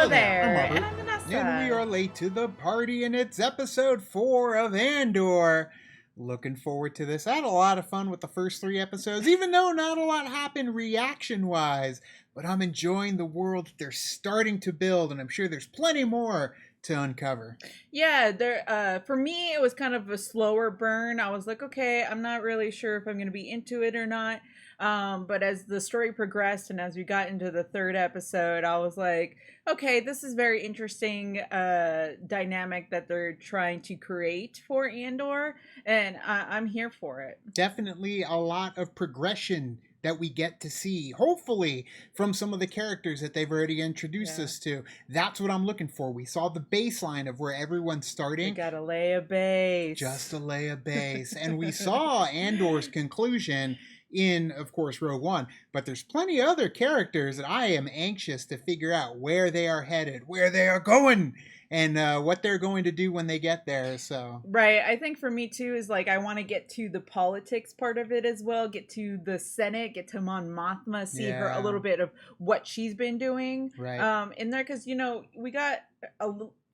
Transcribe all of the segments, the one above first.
Hello there. I'm And Robert. I'm Vanessa. And we are late to the party, and it's episode 4 of Andor. Looking forward to this. I had a lot of fun with the first 3 episodes, even though not a lot happened reaction-wise. But I'm enjoying the world they're starting to build, and I'm sure there's plenty more to uncover. Yeah, for me, it was kind of a slower burn. I was like, okay, I'm not really sure if I'm going to be into it or not. But as the story progressed and as we got into the 3rd episode, I was like, okay, this is very interesting dynamic that they're trying to create for Andor, and I'm here for it. Definitely a lot of progression that we get to see, hopefully, from some of the characters that they've already introduced us to. That's what I'm looking for. We saw the baseline of where everyone's starting. We gotta lay a base. Just to lay a base. And we saw Andor's conclusion in, of course, Rogue One. But there's plenty of other characters that I am anxious to figure out where they are headed, where they are going, and what they're going to do when they get there. So right, I think for me too is like I want to get to the politics part of it as well, get to the Senate, get to Mon Mothma, see her a little bit of what she's been doing in there, because we got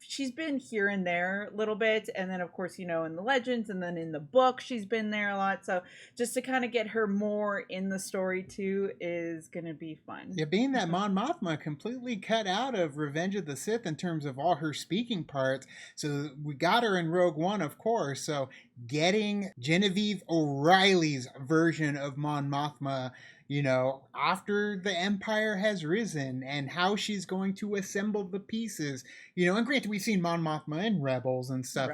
she's been here and there a little bit, and then of course in the legends and then in the book she's been there a lot, so just to kind of get her more in the story too is gonna be fun. Yeah, being that Mon Mothma completely cut out of Revenge of the Sith in terms of all her speaking parts, so we got her in Rogue One, of course, so getting Genevieve O'Reilly's version of Mon Mothma, after the Empire has risen, and how she's going to assemble the pieces, and granted, we've seen Mon Mothma in Rebels and stuff,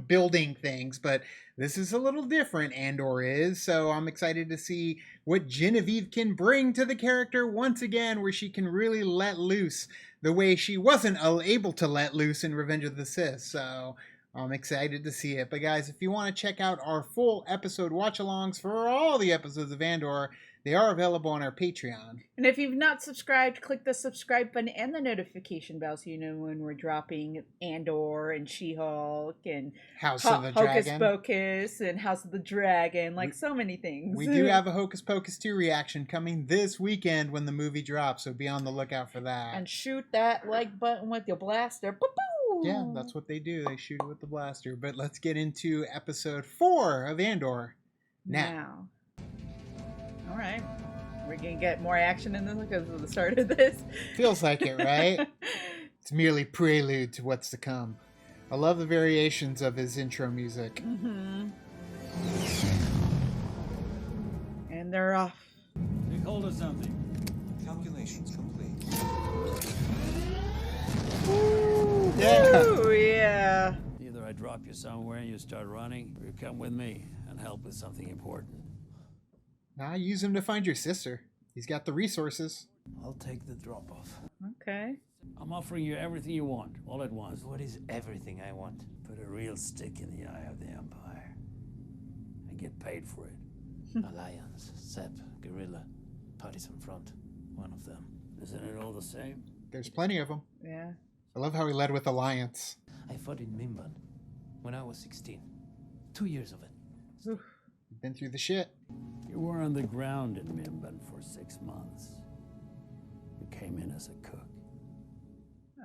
building things, but this is a little different, Andor is, so I'm excited to see what Genevieve can bring to the character once again, where she can really let loose the way she wasn't able to let loose in Revenge of the Sith, so I'm excited to see it. But guys, if you want to check out our full episode watch-alongs for all the episodes of Andor, they are available on our Patreon. And if you've not subscribed, click the subscribe button and the notification bell so you know when we're dropping Andor and She-Hulk and House of the Hocus Dragon. Pocus and House of the Dragon, so many things. We do have a Hocus Pocus 2 reaction coming this weekend when the movie drops, so be on the lookout for that. And shoot that like button with your blaster. Boop-boop! Yeah, that's what they do. They shoot it with the blaster. But let's get into episode 4 of Andor now. All right. We're going to get more action in this because of the start of this. Feels like it, right? It's merely prelude to what's to come. I love the variations of his intro music. Mm-hmm. And they're off. Take hold of something. Calculations complete. Ooh, yeah. Either I drop you somewhere and you start running, or you come with me and help with something important. Nah, use him to find your sister. He's got the resources. I'll take the drop-off. Okay. I'm offering you everything you want, all at once. What is everything I want? Put a real stick in the eye of the Empire. And get paid for it. Alliance, Sep, Guerrilla, Partisan Front. One of them. Isn't it all the same? There's plenty of them. Yeah. I love how he led with Alliance. I fought in Mimban when I was 16. 2 years of it. Oof. You've been through the shit. You were on the ground in Mimban for 6 months. You came in as a cook.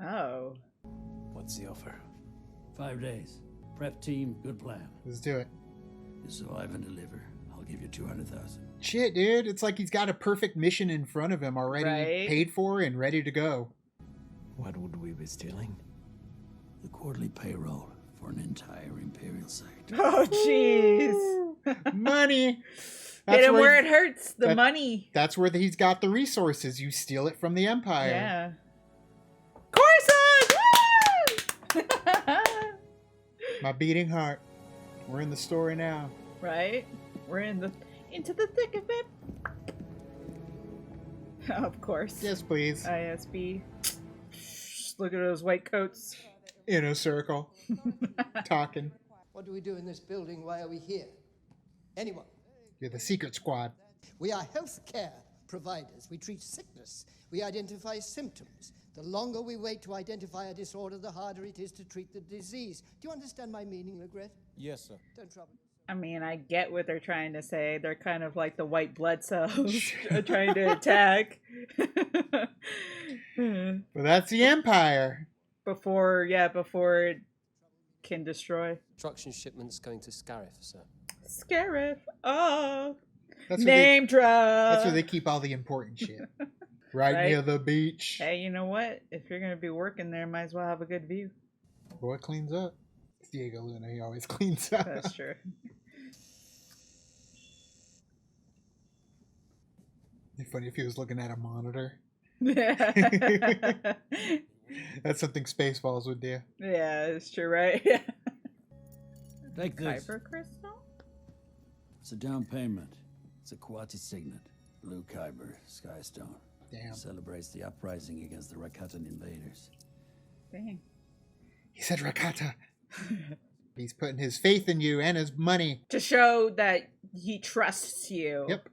Oh. What's the offer? 5 days. Prep team, good plan. Let's do it. You survive and deliver. I'll give you 200,000. Shit, dude. It's like he's got a perfect mission in front of him already paid for and ready to go. What would we be stealing? The quarterly payroll for an entire Imperial site. Oh, jeez. Money. Get him where it hurts. The money. That's where he's got the resources. You steal it from the Empire. Yeah. Coruscant! My beating heart. We're in the story now. Right? We're into the thick of it. Of course. Yes, please. ISB. Look at those white coats. In a circle. Talking. What do we do in this building? Why are we here? Anyone? You're the secret squad. We are healthcare providers. We treat sickness. We identify symptoms. The longer we wait to identify a disorder, the harder it is to treat the disease. Do you understand my meaning, Legret? Yes, sir. Don't trouble yourself. I mean, I get what they're trying to say. They're kind of like the white blood cells trying to attack. But that's the Empire. Before it can destroy. Construction shipments going to Scarif, sir. Scarif. Oh. That's Name drop. That's where they keep all the important shit. Right near the beach. Hey, you know what? If you're going to be working there, might as well have a good view. Boy cleans up. It's Diego Luna. He always cleans up. That's true. It'd be funny if he was looking at a monitor. That's something Spaceballs would do. Yeah, it's true, right? Take this. Kyber crystal? It's a down payment. It's a Quati signet. Blue Kyber, Skystone. Damn. Celebrates the uprising against the Rakatan invaders. Dang. He said Rakata. He's putting his faith in you and his money. To show that he trusts you. Yep.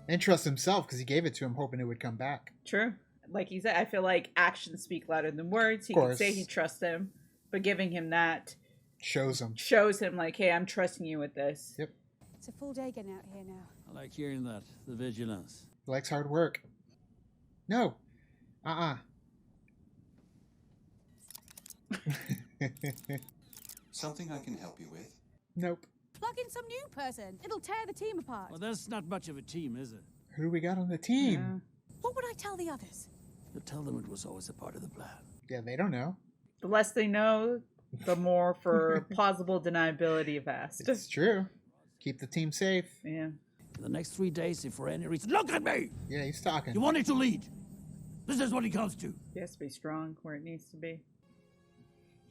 And trust himself, because he gave it to him hoping it would come back. True. Like he said, I feel like actions speak louder than words. He can say he trusts him, but giving him that shows him like, hey, I'm trusting you with this. Yep. It's a full day getting out here now. I like hearing that. The vigilance. He likes hard work. No. Something I can help you with? Nope. Plug in some new person. It'll tear the team apart. Well, that's not much of a team, is it? Who do we got on the team? Yeah. What would I tell the others? To tell them it was always a part of the plan. Yeah, they don't know. The less they know, the more for plausible deniability of asked. It's true. Keep the team safe. Yeah. For the next 3 days, if for any reason... Look at me! Yeah, he's talking. You wanted to lead. This is what he comes to. He has to be strong where it needs to be.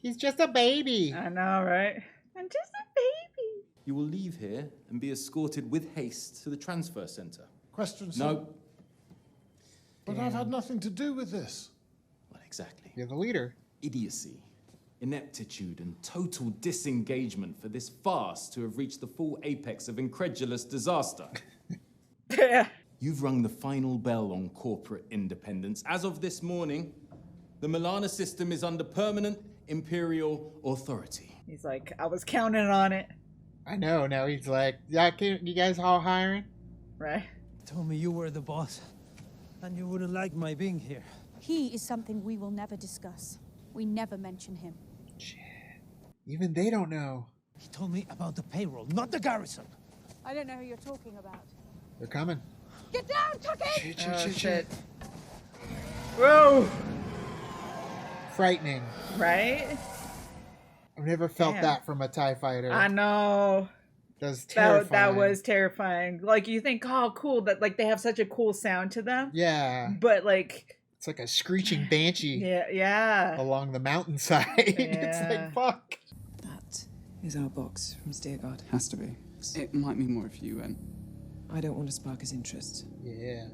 He's just a baby. I know, right? I'm just a baby. You will leave here and be escorted with haste to the transfer center. Question, sir? No. But I've had nothing to do with this. Well, exactly. You're the leader. Idiocy, ineptitude, and total disengagement for this farce to have reached the full apex of incredulous disaster. Yeah. You've rung the final bell on corporate independence. As of this morning, the Milana system is under permanent Imperial authority. He's like, I was counting on it. I know. Now he's like, yeah, you guys all hiring? Right. Told me you were the boss, and you wouldn't like my being here. He is something we will never discuss. We never mention him. Shit. Even they don't know. He told me about the payroll, not the garrison. I don't know who you're talking about. They're coming. Get down, Tucky! Shit. Whoa! Frightening. Right? I've never felt that from a TIE fighter. I know. That's terrifying. That was terrifying. Like, you think, oh, cool, that like they have such a cool sound to them. Yeah. But like, it's like a screeching banshee. Yeah. Along the mountainside. It's like, fuck. That is our box from Steerguard. Has to be. It might mean more if you went. I don't want to spark his interest. Yeah.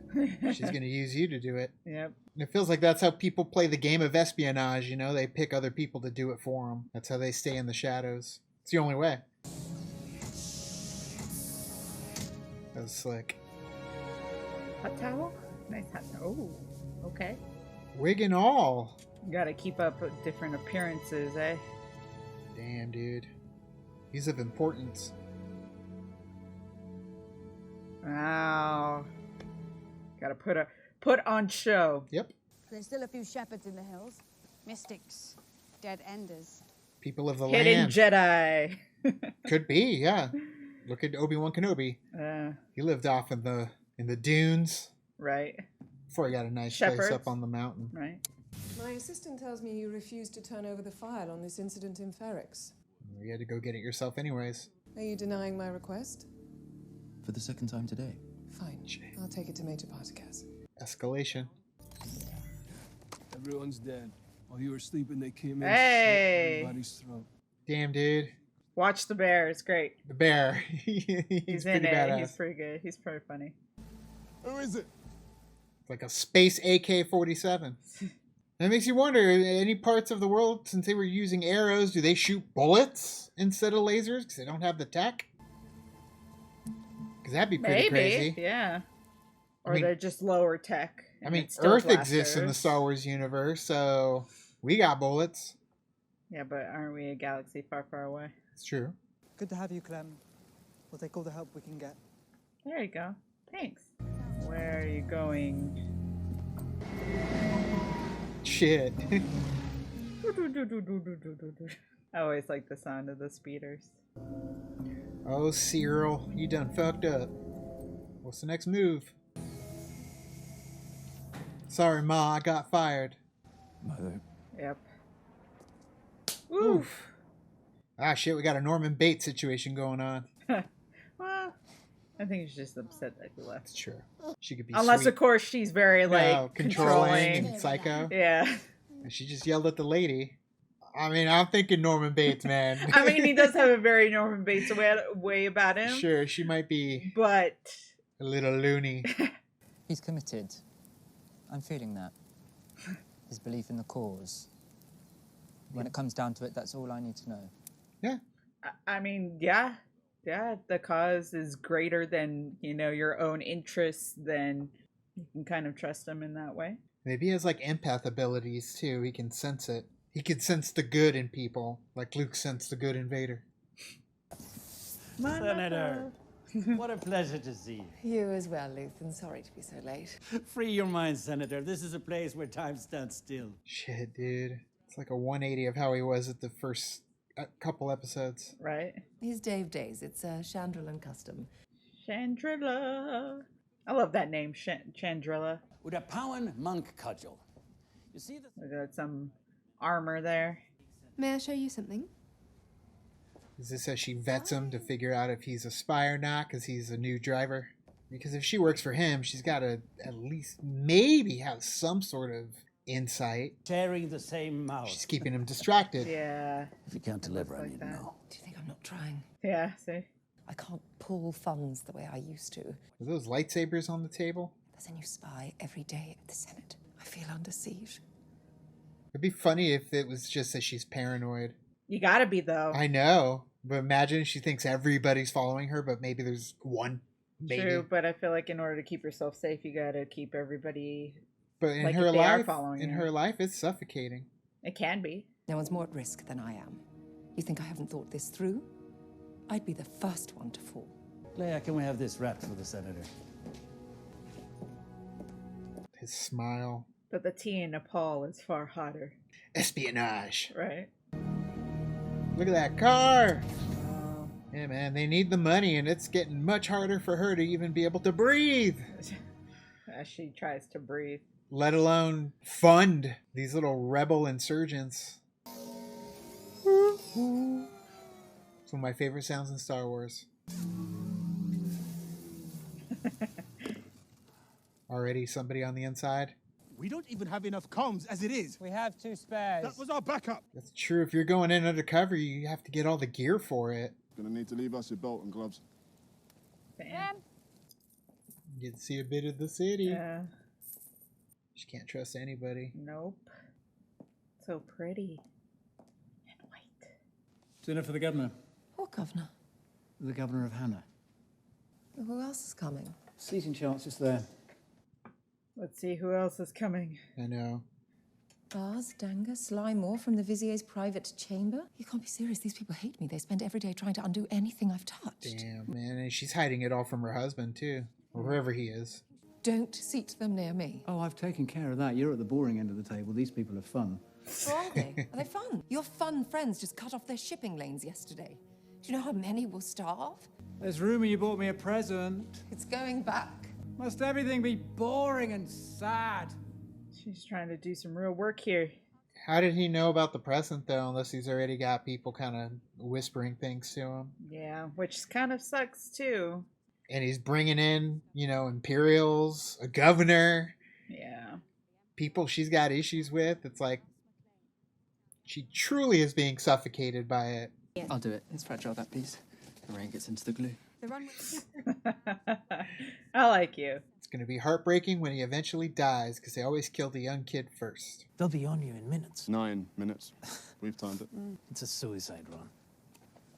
She's going to use you to do it. Yep. And it feels like that's how people play the game of espionage, you know? They pick other people to do it for them. That's how they stay in the shadows. It's the only way. That was slick. Hot towel? Nice hot towel. Oh, okay. Wig and all. You gotta keep up with different appearances, eh? Damn, dude. He's of importance. Wow. Gotta put on show. Yep. There's still a few shepherds in the hills. Mystics. Dead enders. People of the Hidden land. Jedi. Could be, yeah. Look at Obi-Wan Kenobi. He lived off in the dunes. Right. Before he got a nice Shepherds. place up on the mountain. Right. My assistant tells me you refused to turn over the file on this incident in Ferrix. You had to go get it yourself anyways. Are you denying my request? For the second time today. Fine. I'll take it to Major Partagas. Escalation. Everyone's dead. While you were sleeping, they came in. Hey. Everybody's throat. Damn, dude. Watch the bear. It's great. The bear. He's in pretty it. badass. He's pretty good. He's pretty funny. Who is it? Like a space AK-47. That makes you wonder, any parts of the world, since they were using arrows, do they shoot bullets instead of lasers? Because they don't have the tech? Because that'd be pretty crazy. Yeah. Or I mean, they're just lower tech. I mean, Earth exists in the Star Wars universe, so we got bullets. Yeah, but aren't we a galaxy far, far away? It's true. Good to have you, Clem. We'll take all the help we can get. There you go. Thanks. Where are you going? Shit. I always like the sound of the speeders. Oh, Cyril, you done fucked up. What's the next move? Sorry, Ma, I got fired. Mother. Yep. Oof. Ah, shit, we got a Norman Bates situation going on. Well, I think she's just upset that he left. Sure. She could be Unless, sweet. of course, she's very, like, controlling and psycho. Yeah. And she just yelled at the lady. I mean, I'm thinking Norman Bates, man. I mean, he does have a very Norman Bates way about him. Sure, she might be... But... a little loony. He's committed. I'm feeling that. His belief in the cause. When it comes down to it, that's all I need to know. Yeah. I mean, yeah. Yeah, the cause is greater than, you know, your own interests, then you can kind of trust him in that way. Maybe he has, like, empath abilities, too. He can sense it. He can sense the good in people, like Luke sensed the good in Vader. Senator, what a pleasure to see you. You as well, Luthen. Sorry to be so late. Free your mind, Senator. This is a place where time stands still. Shit, dude. It's like a 180 of how he was at the first couple episodes. Right. He's Dave Days. It's a Chandrilan custom. Chandrilla. I love that name, Chandrilla. With a Powan monk cudgel. You see the... We got some armor there. May I show you something? Is this as she vets him to figure out if he's a spy or not because he's a new driver? Because if she works for him, she's got to at least maybe have some sort of insight. Sharing the same mouth. She's keeping him distracted. Yeah. If you can't deliver, I need to know. Do you think I'm not trying? Yeah, see? I can't pull funds the way I used to. Are those lightsabers on the table? There's a new spy every day at the Senate. I feel under siege. It'd be funny if it was just that she's paranoid. You gotta be, though. I know. But imagine she thinks everybody's following her, but maybe there's one. Maybe. True, but I feel like in order to keep yourself safe, you gotta keep everybody... But in like her if they are life, following you. her life, it's suffocating. It can be. No one's more at risk than I am. You think I haven't thought this through? I'd be the first one to fall. Leia, can we have this wrapped for the Senator? His smile. But the tea in Nepal is far hotter. Espionage. Right. Look at that car. Yeah, man, they need the money, and it's getting much harder for her to even be able to breathe. As she tries to breathe. Let alone fund these little rebel insurgents. It's one of my favorite sounds in Star Wars. Already somebody on the inside? We don't even have enough comms as it is. We have 2 spares. That was our backup. That's true. If you're going in undercover, you have to get all the gear for it. Gonna need to leave us your belt and gloves. Damn. You get to see a bit of the city. Yeah. She can't trust anybody. Nope. So pretty. And white. Dinner for the governor. What governor? The governor of Hannah. Who else is coming? Seating chance is there. Let's see who else is coming. I know. Bars, Danga, Sly Moore from the Vizier's private chamber? You can't be serious. These people hate me. They spend every day trying to undo anything I've touched. Damn, man. And she's hiding it all from her husband, too. Or wherever he is. Don't seat them near me. Oh, I've taken care of that. You're at the boring end of the table. These people are fun. Or are they? Are they fun? Your fun friends just cut off their shipping lanes yesterday. Do you know how many will starve? There's rumour you bought me a present. It's going back. Must everything be boring and sad? She's trying to do some real work here. How did he know about the present, though, unless he's already got people kind of whispering things to him? Yeah, which kind of sucks, too. And he's bringing in, you know, Imperials, a governor. Yeah. People she's got issues with. It's like she truly is being suffocated by it. Yeah. I'll do it. It's fragile, that piece. The rain gets into the glue. The runway. I like you. It's going to be heartbreaking when he eventually dies, because they always kill the young kid first. They'll be on you in minutes. 9 minutes. We've timed it. It's a suicide run.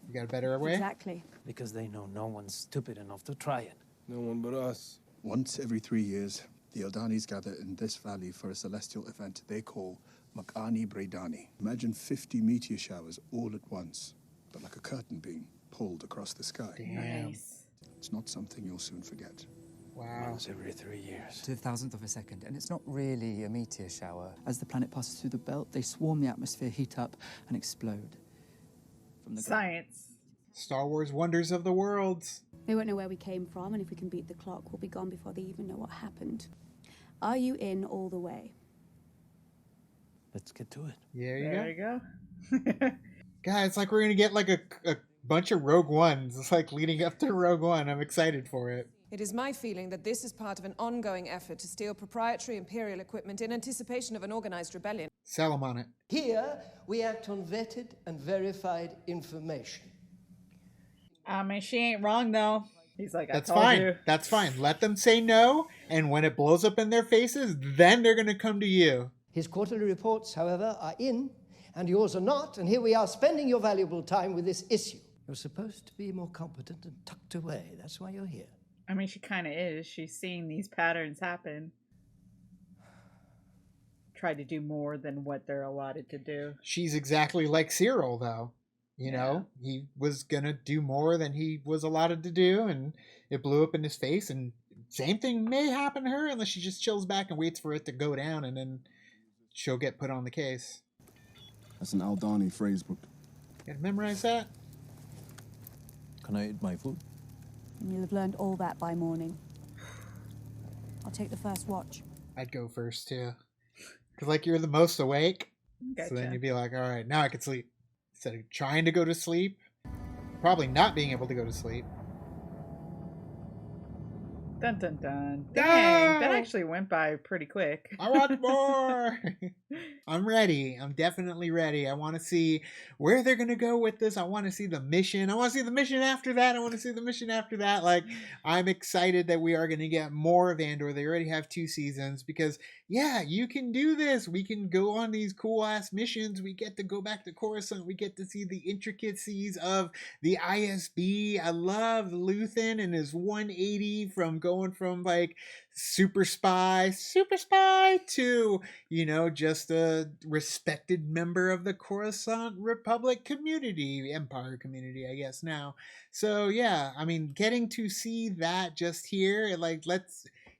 You got a better way? Exactly. Because they know no one's stupid enough to try it. No one but us. Once every 3 years, the Aldhanis gather in this valley for a celestial event they call Makani Bredani. Imagine 50 meteor showers all at once, but like a curtain being pulled across the sky. Nice. It's not something you'll soon forget. Wow. Once every 3 years. To the thousandth of a second, and it's not really a meteor shower. As the planet passes through the belt, they swarm the atmosphere, heat up, and explode. From the Science. Star Wars Wonders of the Worlds. They won't know where we came from, and if we can beat the clock, we'll be gone before they even know what happened. Are you in all the way? Let's get to it. There you go. God, it's like we're going to get like a bunch of Rogue Ones. It's like leading up to Rogue One. I'm excited for it. It is my feeling that this is part of an ongoing effort to steal proprietary Imperial equipment in anticipation of an organized rebellion. Sell 'em on it. Here, we act on vetted and verified information. I mean, she ain't wrong, though. He's like, That's I told fine. you. That's fine. Let them say no, and when it blows up in their faces, then they're going to come to you. His quarterly reports, however, are in, and yours are not, and here we are spending your valuable time with this issue. You're supposed to be more competent and tucked away. That's why you're here. I mean, she kind of is. She's seeing these patterns happen. Try to do more than what they're allotted to do. She's exactly like Cyril, though. You know, he was going to do more than he was allotted to do, and it blew up in his face, and same thing may happen to her unless she just chills back and waits for it to go down, and then she'll get put on the case. That's an Aldhani phrase book. Gotta memorize that. Can I eat my food? And you'll have learned all that by morning. I'll take the first watch. I'd go first, too. Because, like, you're the most awake. Gotcha. So then you'd be like, all right, now I can sleep. Instead of trying to go to sleep, probably not being able to go to sleep. Dun dun dun. Dang, that actually went by pretty quick. I want more. I'm ready. I'm definitely ready. I want to see where they're going to go with this. I want to see the mission. I want to see the mission after that. I want to see the mission after that. Like, I'm excited that we are going to get more of Andor. They already have 2 seasons because, yeah, you can do this. We can go on these cool ass missions. We get to go back to Coruscant. We get to see the intricacies of the ISB. I love Luthen and his 180 from going from like super spy to, you know, just a respected member of the Coruscant Republic community, Empire community, I guess now. So yeah, I mean, getting to see that just here,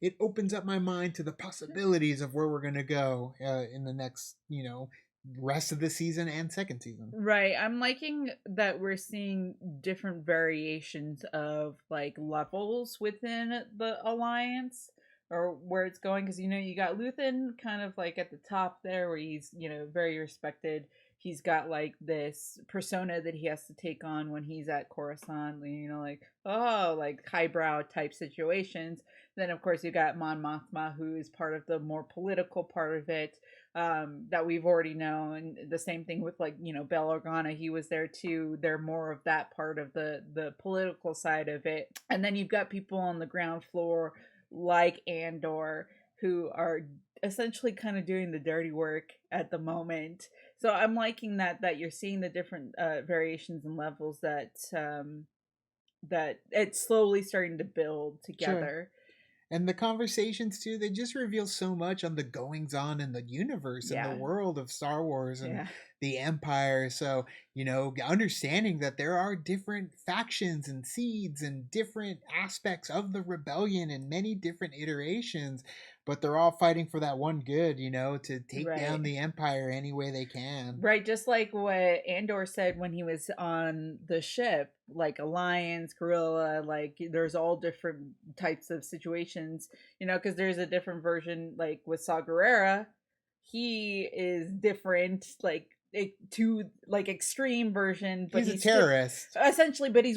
it opens up my mind to the possibilities of where we're going to go in the next, you know, rest of the season and second season. Right. I'm liking that we're seeing different variations of like levels within the Alliance or where it's going. Because, you know, you got Luthen kind of like at the top there where he's, you know, very respected. He's got like this persona that he has to take on when he's at Coruscant, you know, like, oh, like highbrow type situations. Then, of course, you got Mon Mothma, who is part of the more political part of it that we've already known. The same thing with, like, you know, Bail Organa. He was there, too. They're more of that part of the political side of it. And then you've got people on the ground floor like Andor who are essentially kind of doing the dirty work at the moment. So I'm liking that you're seeing the different variations and levels that it's slowly starting to build together. Sure. And the conversations, too, they just reveal so much on the goings-on in the universe and the world of Star Wars and the Empire. So, you know, understanding that there are different factions and seeds and different aspects of the rebellion in many different iterations, but they're all fighting for that one good, you know, to take down the Empire any way they can. Right, just like what Andor said when he was on the ship, like Alliance, Guerrilla, like there's all different types of situations, you know, because there's a different version, like with Saw Gerrera, he is different, like to like extreme version, but he's a terrorist essentially, but he's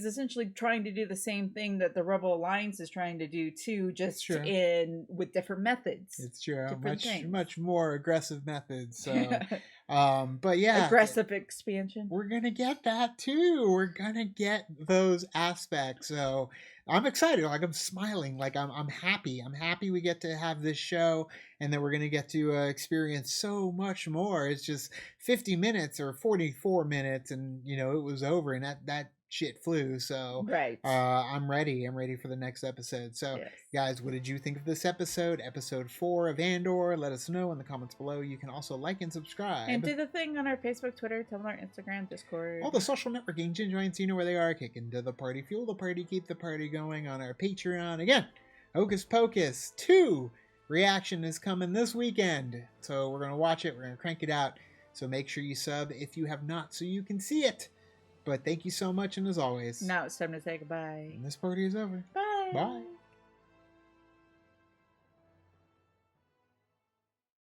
essentially trying to do the same thing that the Rebel Alliance is trying to do too, just with different methods. It's true. Much more aggressive methods. So but yeah, aggressive expansion, we're gonna get that too. We're gonna get those aspects. So I'm excited. Like, I'm smiling. Like, I'm happy. I'm happy we get to have this show and that we're going to get to experience so much more. It's just 50 minutes or 44 minutes and, you know, it was over. And that shit flew. So I'm ready. I'm ready for the next episode. So guys, what did you think of this episode? Episode 4 of Andor. Let us know in the comments below. You can also like and subscribe. And do the thing on our Facebook, Twitter, Tumblr, Instagram, Discord. All the social networking gin joints, you know where they are. Kick into the party, fuel the party, keep the party going on our Patreon. Again, Hocus Pocus 2 reaction is coming this weekend. So we're going to watch it. We're going to crank it out. So make sure you sub if you have not so you can see it. But thank you so much, and as always... Now it's time to say goodbye. And this party is over. Bye. Bye.